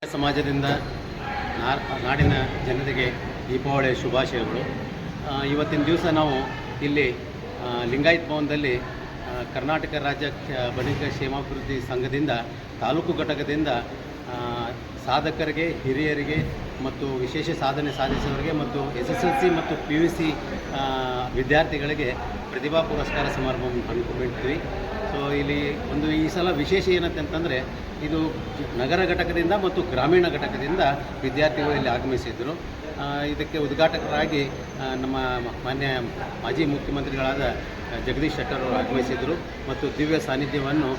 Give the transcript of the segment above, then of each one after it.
ಸಮಾಜದಿಂದ ನಾಡಿನ ಜನತೆಗೆ ದೀಪಾವಳಿಯ ಶುಭಾಶಯಗಳು. ಇವತ್ತಿನ ದಿವಸ ನಾವು ಇಲ್ಲಿ ಲಿಂಗಾಯತ್ ಭವನದಲ್ಲಿ ಕರ್ನಾಟಕ ರಾಜ್ಯ ಬಣಿಕ ಕ್ಷೇಮಾಭಿವೃದ್ಧಿ ಸಂಘದಿಂದ ತಾಲೂಕು ಘಟಕದಿಂದ ಸಾಧಕರಿಗೆ, ಹಿರಿಯರಿಗೆ ಮತ್ತು ವಿಶೇಷ ಸಾಧನೆ ಸಾಧಿಸಿದವರಿಗೆ ಮತ್ತು SSLC ಮತ್ತು PUC ವಿದ್ಯಾರ್ಥಿಗಳಿಗೆ ಪ್ರತಿಭಾ ಪುರಸ್ಕಾರ ಸಮಾರಂಭವನ್ನು ಹಮ್ಮಿಕೊಂಡಿರ್ತೀವಿ. ಸೊ ಇಲ್ಲಿ ಈ ಸಲ ವಿಶೇಷ ಏನಂತಂದರೆ ಇದು ನಗರ ಘಟಕದಿಂದ ಮತ್ತು ಗ್ರಾಮೀಣ ಘಟಕದಿಂದ ವಿದ್ಯಾರ್ಥಿಗಳು ಇಲ್ಲಿ ಆಗಮಿಸಿದ್ದರು. ಇದಕ್ಕೆ ಉದ್ಘಾಟಕರಾಗಿ ನಮ್ಮ ಮಾನ್ಯ ಮಾಜಿ ಮುಖ್ಯಮಂತ್ರಿಗಳಾದ ಜಗದೀಶ್ ಶೆಟ್ಟರ್ ಅವರು ಆಗಮಿಸಿದರು ಮತ್ತು ದಿವ್ಯ ಸಾನ್ನಿಧ್ಯವನ್ನು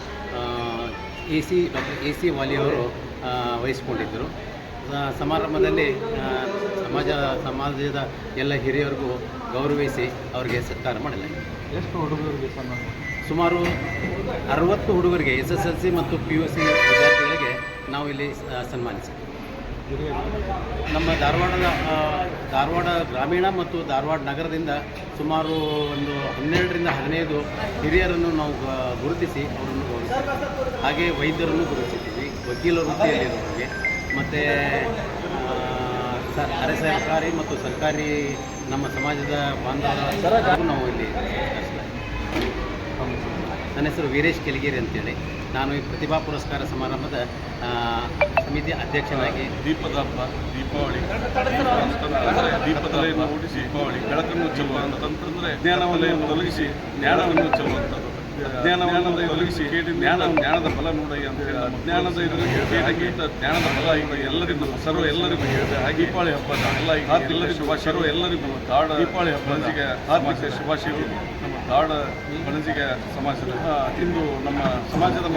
ಡಾಕ್ಟರ್ AC ವಾಲಿಯವರು ವಹಿಸಿಕೊಂಡಿದ್ದರು. ಸಮಾರಂಭದಲ್ಲಿ ಸಮಾಜದ ಎಲ್ಲ ಹಿರಿಯರಿಗೂ ಗೌರವಿಸಿ ಅವರಿಗೆ ಸತ್ಕಾರ ಮಾಡಲಾಗಿದೆ. ಎಷ್ಟು ಹುಡುಗರಿಗೆ ಸನ್ಮಾನ? ಸುಮಾರು 60 ಹುಡುಗರಿಗೆ SSLC ಮತ್ತು PUC ವಿದ್ಯಾರ್ಥಿಗಳಿಗೆ ನಾವು ಇಲ್ಲಿ ಸನ್ಮಾನಿಸಿದ್ದೀವಿ. ನಮ್ಮ ಧಾರವಾಡ ಗ್ರಾಮೀಣ ಮತ್ತು ಧಾರವಾಡ ನಗರದಿಂದ ಸುಮಾರು ಒಂದು 12ರಿಂದ 15 ಹಿರಿಯರನ್ನು ನಾವು ಗುರುತಿಸಿ ಅವರನ್ನು ಗೌರವಿಸಿದ್ದೀವಿ. ಹಾಗೆ ವೈದ್ಯರನ್ನು ಗುರುತಿಸಿದ್ದೀವಿ, ವಕೀಲ ವೃತ್ತಿಯಲ್ಲಿರೋರಿಗೆ ಮತ್ತು ಅರೆ ಸರ್ಕಾರಿ ಮತ್ತು ಸರ್ಕಾರಿ ನಮ್ಮ ಸಮಾಜದ ಬಾಂಧವರ ನಾವು ಇಲ್ಲಿ ನನ್ನ ಹೆಸರು ವೀರೇಶ್ ಕೆಲಿಗೇರಿ ಅಂತೇಳಿ. ನಾನು ಈ ಪ್ರತಿಭಾ ಪುರಸ್ಕಾರ ಸಮಾರಂಭದ ಸಮಿತಿ ಅಧ್ಯಕ್ಷನಾಗಿ ದೀಪದ ಹಬ್ಬ ದೀಪಾವಳಿ ದೀಪದಲ್ಲಿ ಮೂಡಿಸಿ ದೀಪಾವಳಿ ಬೆಳಕನ್ನು ಚೆಲ್ಲುವ ಅಂತಂತಂದರೆ ಜ್ಞಾನವನ್ನು ತೊಲಗಿಸಿ ಜ್ಞಾನವನ್ನು ಚೆಲ್ಲುವಂಥದ್ದು. ಅಜ್ಞಾನವನ್ನು ತೊಲಗಿಸಿ ಜ್ಞಾನದ ಫಲ ನೋಡಯ್ಯ ಅಂತ ಹೇಳಿ ಅಜ್ಞಾನದ ಜ್ಞಾನದ ಫಲ ಈಗ ಎಲ್ಲರಿಗೂ ಎಲ್ಲರಿಗೂ ದೀಪಾವಳಿ ಹಬ್ಬದ ಎಲ್ಲರಿಗೂ ಶುಭಾಶಯಗಳು. ಎಲ್ಲರಿಗೂ ದಾಡ ದೀಪಾವಳಿ ಹಬ್ಬದಿಗೆ ಹಾರ್ದಿಕ ಶುಭಾಶಯಗಳು. ನಮ್ಮ ದಾಡ ಬಣಜಿಗೆ ಸಮಾಜದ ಇಂದು ನಮ್ಮ ಸಮಾಜದ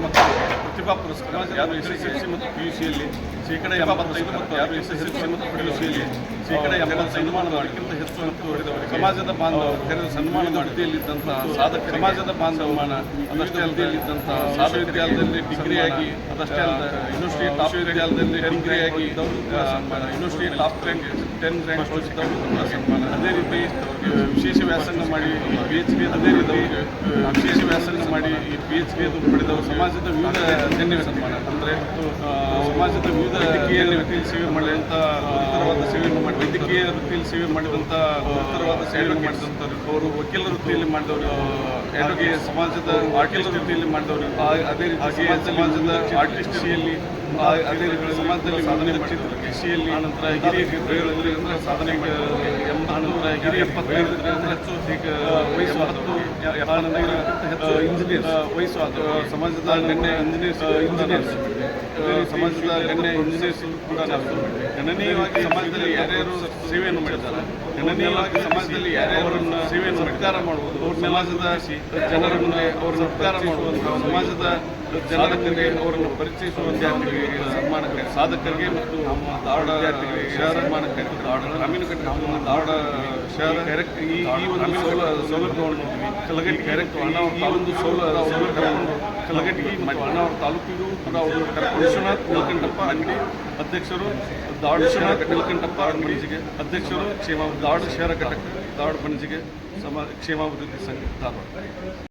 ಮಕ್ಕಳು ಪ್ರತಿಭಾ ಪುರಸ್ಕಾರ ಯಾರು SSLC ಮತ್ತು PUCಯಲ್ಲಿ ಶೇಕಡ 75 ಮತ್ತು ಯಾರು SSLC ಮತ್ತು PUCಯಲ್ಲಿ ಶೇಕಡ 80 ಸನ್ಮಾನ ಮಾಡೋಕ್ಕಿಂತ ಹೆಚ್ಚು ಅಂಕ ಹೊಡೆದವರಿಗೆ ಸಮಾಜದ ಬಾಂಧವರು ತೆರೆದ ಸನ್ಮಾನದ ಅಡಿಯಲ್ಲಿದ್ದಂತಹ ಸಾಧಕ ಸಮಾಜದ ಬಾಂಧವಮಾನ ಅದಷ್ಟೇ ಅಲ್ಲದಲ್ಲಿದ್ದಂಥ ವಿಶ್ವವಿದ್ಯಾಲಯದಲ್ಲಿ ಡಿಗ್ರಿಯಾಗಿ ಅದಷ್ಟೇ ಅಲ್ಲದೆ ಯೂನಿವರ್ಸಿಟಿ ಟಾಪ್ ವಿದ್ಯಾಲಯದಲ್ಲಿ ಡಿಗ್ರಿಯಾಗಿ ಯೂನಿವರ್ಸಿಟಿ ಟಾಪ್ ರ್ಯಾಂಕ್ 10 ರ್ಯಾಂಕ್ ಹೊಲಿಸಿದವರು ಸನ್ಮಾನ. ಅದೇ ರೀತಿ ವಿಶೇಷ ವ್ಯಾಸಂಗ ಮಾಡಿ PhD ಅದೇ ರೀತಿ ವಿಶೇಷ ವ್ಯಾಸಂಗ ಮಾಡಿ ಈ PhD ಪಡೆದವರು ಸಮಾಜದ ವಿವಿಧ ಜನ್ಯ ಸನ್ಮಾನ ಅಂದರೆ ಸಮಾಜದ ವಿವಿಧ ವೈದ್ಯಕೀಯ ವೃತ್ತಿಯಲ್ಲಿ ಸೇವೆ ಮಾಡಿದಂಥ ಗುರುತರವಾದ ಸೇವೆಯನ್ನು ಮಾಡಿ ವೈದ್ಯಕೀಯ ವೃತ್ತಿಯಲ್ಲಿ ಸೇವೆ ಮಾಡಿದಂಥ ಗುರುತರವಾದ ಸೇವೆಯನ್ನು ಮಾಡಿದಂಥವ್ರು, ಅವರು ವಕೀಲ ವೃತ್ತಿಯಲ್ಲಿ ಮಾಡಿದವರು, ಅಡ್ವೊಕೇಟ್ ಸಮಾಜದ ವಕೀಲ ವೃತ್ತಿಯಲ್ಲಿ ಮಾಡಿದವರು, ಅದೇ ರೀತಿ ಸಮಾಜದ ಆರ್ಟಿಸ್ಟಿಯಲ್ಲಿ ಅದೇ ರೀತಿ ಸಮಾಜದಲ್ಲಿ ಸಾಧನೆ ಮಾಡಿದವರು, ಕೃಷಿಯಲ್ಲಿ ಆನಂತರ ಹಿರಿಯ ಅಂದರೆ ಸಾಧನೆ ಆನಂತರ ಹಿರಿಯ 75 ಹೆಚ್ಚು ವಯಸ್ಸು 10 ಹೆಚ್ಚು ಇಂಜಿನಿಯರ್ಸ್ ವಯಸ್ಸು ಸಮಾಜದ ಗಣ್ಯ ಇಂಜಿನಿಯರ್ಸ್ ಸಮಾಜದ ಗಣ್ಯ ಇಂಜಿನಿಯರ್ಸ್ ಕೂಡ ಗಣನೀಯವಾಗಿ ಸಮಾಜದಲ್ಲಿ ಯಾರ್ಯಾರು ಸೇವೆಯನ್ನು ಮಾಡಿದ್ದಾರೆ, ಗಣನೀಯವಾಗಿ ಸಮಾಜದಲ್ಲಿ ಯಾರ್ಯಾರನ್ನ ಸೇವೆಯನ್ನು ಉಪಕಾರ ಮಾಡುವುದು, ಸಮಾಜದ ಜನರ ಮುಂದೆ ಅವರನ್ನು ಉಪಕಾರ ಮಾಡುವಂಥ ಸಮಾಜದ ಜನರಿಗೆ ಅವರನ್ನು ಪರಿಚಯಿಸುವಂಥ ಸನ್ಮಾನಕ್ಕೆ ಸಾಧಕರಿಗೆ ಮತ್ತು ನಮ್ಮ ಧಾರವಾಡ ಶಹರ ಸನ್ಮಾನಕ್ಕೆ ಧಾರವಾಡ ಗ್ರಾಮೀಣ ಘಟಕ ಧಾರವಾಡ ಶಹರ ಈ ಒಂದು ಸೌಲಭ್ಯವನ್ನು ಕಲಘಟಗಿ ಈ ಒಂದು ಸೌಲಭ್ಯವನ್ನು ಕಲಘಟಗಿ ಮತ್ತು ಅಣ್ಣಾವರ ತಾಲೂಕಿಗೂ ಕೂಡ ಅವರು ವಿಶ್ವನಾಥ್ ನೀಲಕಂಠಪ್ಪ ಅಂಗಡಿ ಅಧ್ಯಕ್ಷರು, ಧಾರವಾಡ ವಿಶ್ವನಾಥ್ ನೀಲಕಂಠಪ್ಪ ಬಣಜಿಗೆ ಅಧ್ಯಕ್ಷರು, ಧಾರವಾಡ ಶಹರ ಘಟಕ ಧಾರವಾಡ ಬಣಜಿಗೆ ಕ್ಷೇಮಾಭಿವೃದ್ಧಿ ಸಂಘ ಧಾರವಾಡ.